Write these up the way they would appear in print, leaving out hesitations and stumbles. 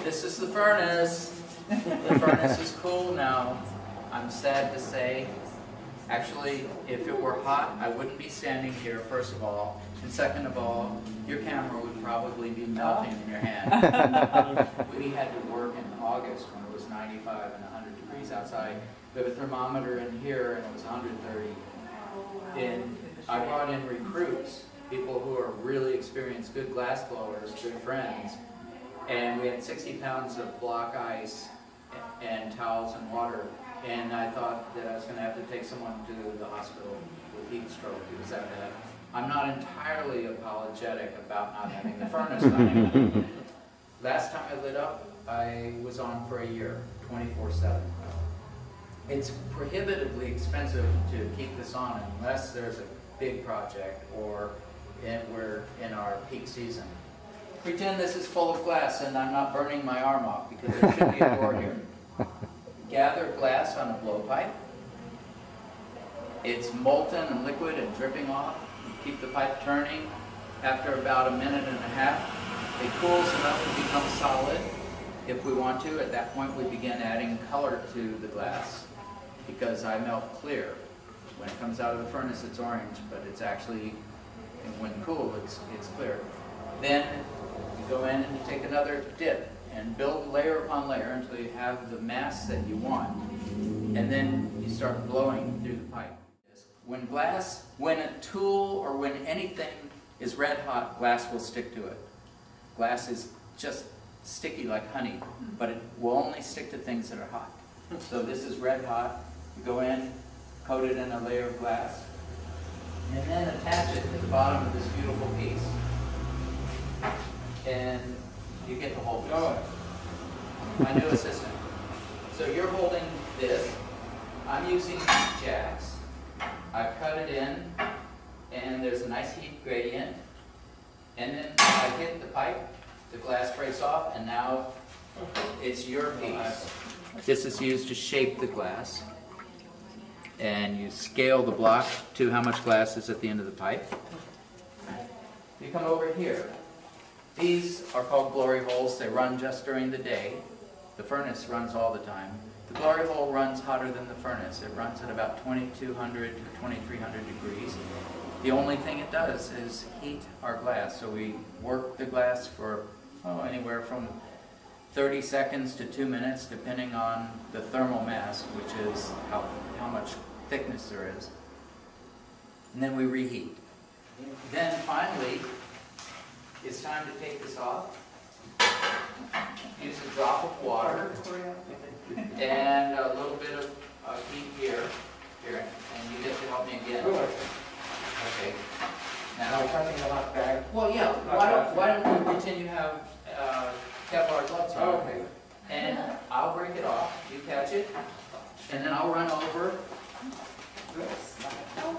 This is the furnace. The furnace is cool now. I'm sad to say. Actually, if it were hot, I wouldn't be standing here, first of all. And second of all, your camera would probably be melting in your hand. We had to work in August when it was 95 and 100 degrees outside. We have a thermometer in here and it was 130. And I brought in recruits, people who are really experienced, good glass blowers, good friends. And we had 60 pounds of block ice and towels and water. And I thought that I was going to have to take someone to the hospital with heat stroke because I had. I'm not entirely apologetic about not having the furnace running. Last time I lit up, I was on for a year, 24/7. It's prohibitively expensive to keep this on unless there's a big project or we're in our peak season. Pretend this is full of glass and I'm not burning my arm off because there should be a door here. Gather glass on a blowpipe. It's molten and liquid and dripping off. Keep the pipe turning. After about a minute and a half, it cools enough to become solid. If we want to, at that point we begin adding color to the glass because I melt clear. When it comes out of the furnace it's orange, but it's actually, when cool, it's clear. Then you go in and you take another dip and build layer upon layer until you have the mass that you want. And then you start blowing through the pipe. When a tool or when anything is red hot, glass will stick to it. Glass is just sticky like honey, but it will only stick to things that are hot. So this is red hot. You go in, coat it in a layer of glass, and then attach it to the bottom of this beautiful piece. And you get the whole piece. My new assistant. So you're holding this. I'm using jacks. I've cut it in, and there's a nice heat gradient. And then I hit the pipe, the glass breaks off, and now it's your piece. This is used to shape the glass. And you scale the block to how much glass is at the end of the pipe. You come over here. These are called glory holes. They run just during the day. The furnace runs all the time. The glory hole runs hotter than the furnace. It runs at about 2200 to 2300 degrees. The only thing it does is heat our glass. So we work the glass for anywhere from 30 seconds to 2 minutes, depending on the thermal mass, which is how much thickness there is. And then we reheat. Then finally, it's time to take this off. Use a drop of water and a little bit of heat here, and you get to help me again. Okay. Now, well, yeah. Why don't we pretend you have Kevlar gloves on? Okay. And I'll break it off. You catch it, and then I'll run over.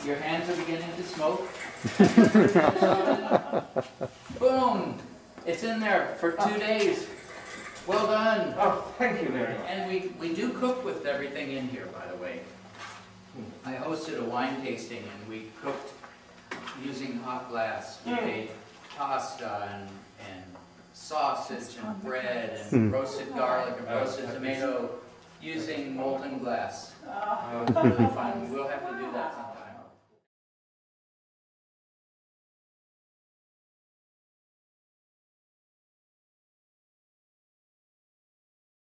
Your hands are beginning to smoke. Boom! It's in there for 2 days. Well done. Oh, thank you very much. And we do cook with everything in here, by the way. I hosted a wine tasting and we cooked using hot glass. We made pasta and sausage and bread and roasted garlic and roasted tomato using molten glass. It was really fun. We'll have to do that sometime.